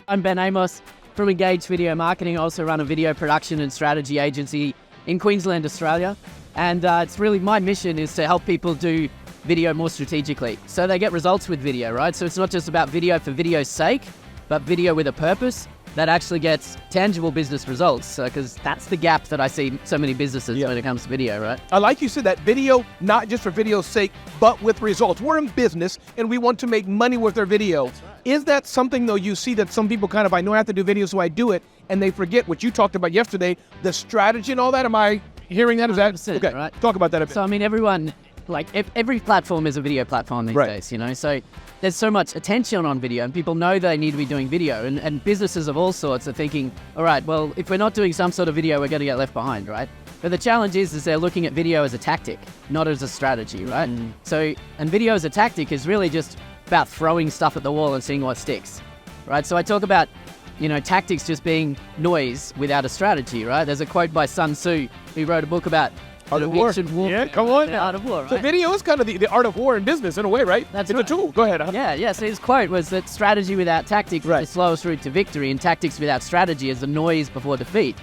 I'm Ben Amos from Engage Video Marketing. I also run a video production and strategy agency in Queensland, Australia. And it's really my mission is to help people do video more strategically so they get results with video, right? So it's not just about video for video's sake, but video with a purpose that actually gets tangible business results, because that's the gap that I see so many businesses when it comes to video, right? I like you said that video, not just for video's sake, but with results. We're in business and we want to make money with our video. Right. Is that something though you see that some people kind of, I know I have to do video so I do it, and they forget what you talked about yesterday, the strategy and all that? Am I hearing that? Is that okay? Right. Talk about that a bit. So I mean, everyone, like every platform is a video platform these days, you know? So there's so much attention on video and people know they need to be doing video, and businesses of all sorts are thinking, all right, well, if we're not doing some sort of video, we're going to get left behind, right? But the challenge is they're looking at video as a tactic, not as a strategy, right? So, and video as a tactic is really just about throwing stuff at the wall and seeing what sticks, right? So I talk about, you know, tactics just being noise without a strategy, right? There's a quote by Sun Tzu, who wrote a book about Art of War. Yeah, come on. The Art of War, right? So video is kind of the art of war in business in a way, right? That's it's right. a tool. Go ahead. Yeah. So his quote was that strategy without tactics is the slowest route to victory, and tactics without strategy is the noise before defeat,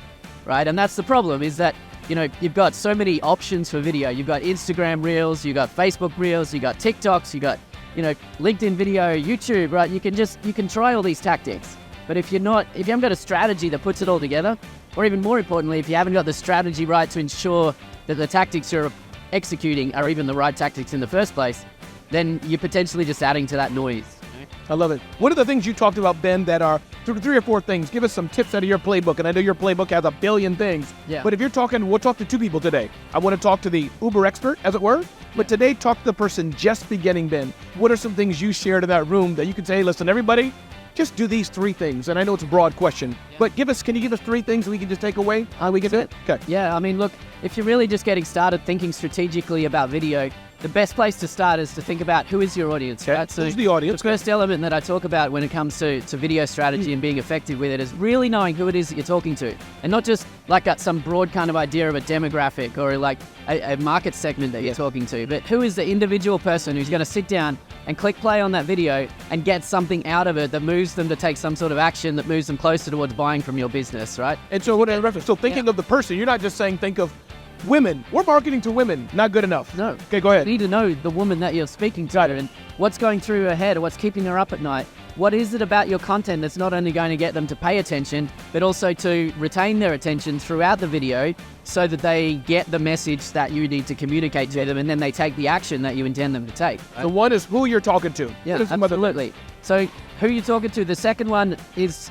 right? And that's the problem, is that, you know, you've got so many options for video. You've got Instagram Reels, you've got Facebook Reels, you've got TikToks, you've got, you know, LinkedIn video, YouTube, right? You can try all these tactics. But if you haven't got a strategy that puts it all together, or even more importantly, if you haven't got the strategy right to ensure that the tactics you're executing are even the right tactics in the first place, then you're potentially just adding to that noise. I love it. What are the things you talked about, Ben, that are three or four things? Give us some tips out of your playbook, and I know your playbook has a billion things. Yeah. But if you're talking, we'll talk to two people today. I want to talk to the Uber expert, as it were, but today talk to the person just beginning, Ben. What are some things you shared in that room that you can say, hey, listen, everybody, just do these three things? And I know it's a broad question, but can you give us three things we can just take away? We can do it? Okay. Yeah, I mean, look, if you're really just getting started thinking strategically about video, the best place to start is to think about who is your audience, right? So who's the audience? The first element that I talk about when it comes to video strategy and being effective with it is really knowing who it is that you're talking to. And not just like some broad kind of idea of a demographic or like a market segment that you're talking to, but who is the individual person who's going to sit down and click play on that video and get something out of it that moves them to take some sort of action that moves them closer towards buying from your business, right? And so thinking of the person, you're not just saying think of women. We're marketing to women. Not good enough. No. Okay, go ahead. You need to know the woman that you're speaking to and what's going through her head or what's keeping her up at night. What is it about your content that's not only going to get them to pay attention, but also to retain their attention throughout the video so that they get the message that you need to communicate to them, and then they take the action that you intend them to take. Right? So one is who you're talking to. Yeah, absolutely. So who you're talking to. The second one is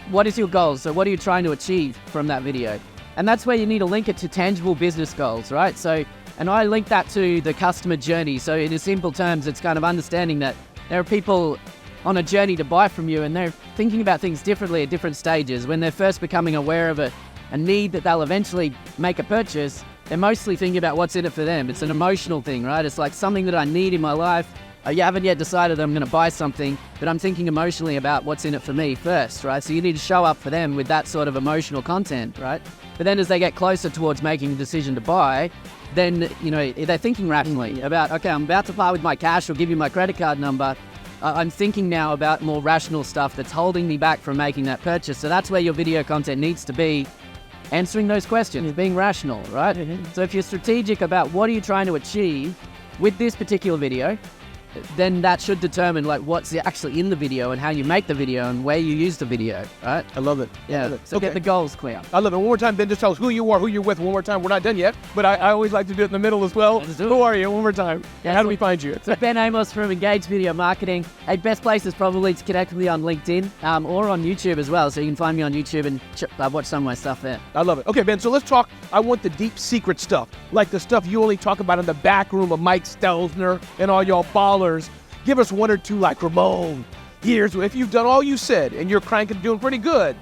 what is your goal? So what are you trying to achieve from that video? And that's where you need to link it to tangible business goals, right? So, and I link that to the customer journey. So in simple terms, it's kind of understanding that there are people on a journey to buy from you, and they're thinking about things differently at different stages. When they're first becoming aware of a need that they'll eventually make a purchase, they're mostly thinking about what's in it for them. It's an emotional thing, right? It's like something that I need in my life. You haven't yet decided I'm going to buy something, but I'm thinking emotionally about what's in it for me first, right? So you need to show up for them with that sort of emotional content, right? But then as they get closer towards making a decision to buy, then, you know, they're thinking rationally about, okay, I'm about to part with my cash or give you my credit card number. I'm thinking now about more rational stuff that's holding me back from making that purchase. So that's where your video content needs to be, answering those questions, being rational, right? So if you're strategic about what are you trying to achieve with this particular video, then that should determine like what's actually in the video and how you make the video and where you use the video, right? I love it. Yeah. Love it. So get the goals clear. I love it. One more time, Ben, just tell us who you are, who you're with. One more time. We're not done yet, but I always like to do it in the middle as well. Who are you? One more time. Yeah, how do we find you? So Ben Amos from Engage Video Marketing. A best place is probably to connect with me on LinkedIn or on YouTube as well. So you can find me on YouTube and watch some of my stuff there. I love it. Okay, Ben, so let's talk. I want the deep secret stuff, like the stuff you only talk about in the back room of Mike Stelzner and all y'all ballers. Give us one or two, like Ramon. Here's if you've done all you said and you're cranking, doing pretty good.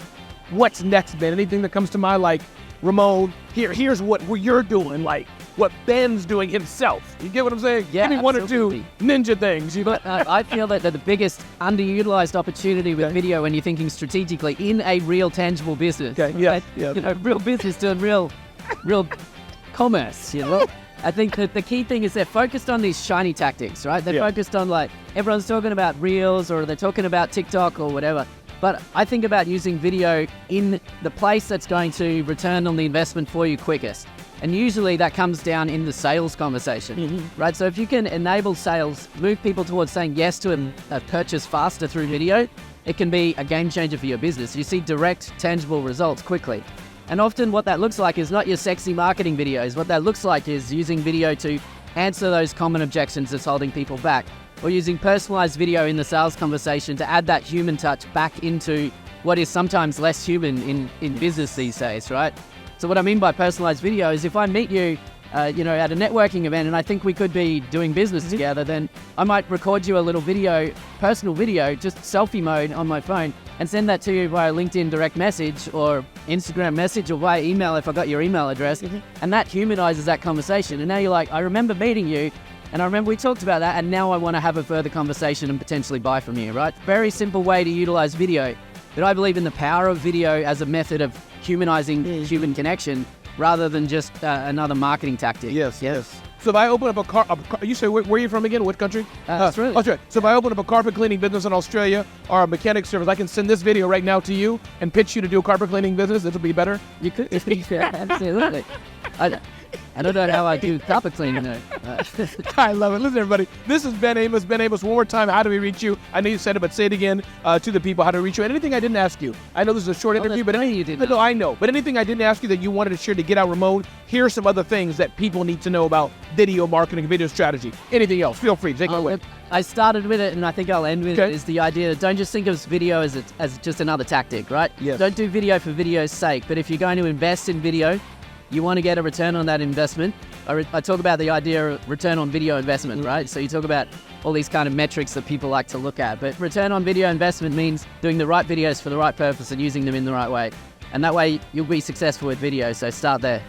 What's next, Ben? Anything that comes to mind, like Ramon? Here's what you're doing, like what Ben's doing himself. You get what I'm saying? Yeah, give me one or two ninja things. But I feel that the biggest underutilized opportunity with video when you're thinking strategically in a real tangible business. Okay. Yeah. Right? Yeah. You know, real business doing real commerce. You know. I think that the key thing is they're focused on these shiny tactics, right? They're focused on like, everyone's talking about Reels or they're talking about TikTok or whatever. But I think about using video in the place that's going to return on the investment for you quickest. And usually that comes down in the sales conversation, right? So if you can enable sales, move people towards saying yes to a purchase faster through video, it can be a game changer for your business. You see direct, tangible results quickly. And often what that looks like is not your sexy marketing videos. What that looks like is using video to answer those common objections that's holding people back, or using personalized video in the sales conversation to add that human touch back into what is sometimes less human in business these days, right? So what I mean by personalized video is if I meet you, at a networking event and I think we could be doing business together, then I might record you a little video, personal video, just selfie mode on my phone, and send that to you via LinkedIn direct message or Instagram message or via email if I got your email address. And that humanizes that conversation. And now you're like, I remember meeting you, and I remember we talked about that, and now I want to have a further conversation and potentially buy from you, right? Very simple way to utilize video. But I believe in the power of video as a method of humanizing human connection rather than just another marketing tactic. Yes. So if I open up a car, you say where are you from again? What country? Australia. Australia. So if I open up a carpet cleaning business in Australia or a mechanic service, I can send this video right now to you and pitch you to do a carpet cleaning business. This will be better. You could. Yeah, absolutely. I don't know how I do carpet cleaning though. I love it. Listen, everybody. This is Ben Amos. Ben Amos, one more time. How do we reach you? I know you said it, but say it again to the people how to reach you. And anything I didn't ask you. I know this is a short interview, but you didn't. No, I know. But anything I didn't ask you that you wanted to share to get out Ramon, here are some other things that people need to know about video marketing, video strategy. Anything else? Feel free. Take it away. I started with it, and I think I'll end with it, is the idea that don't just think of video as just another tactic, right? Yes. Don't do video for video's sake, but if you're going to invest in video, you want to get a return on that investment. I talk about the idea of return on video investment, right? So you talk about all these kind of metrics that people like to look at, but return on video investment means doing the right videos for the right purpose and using them in the right way. And that way you'll be successful with video, so start there.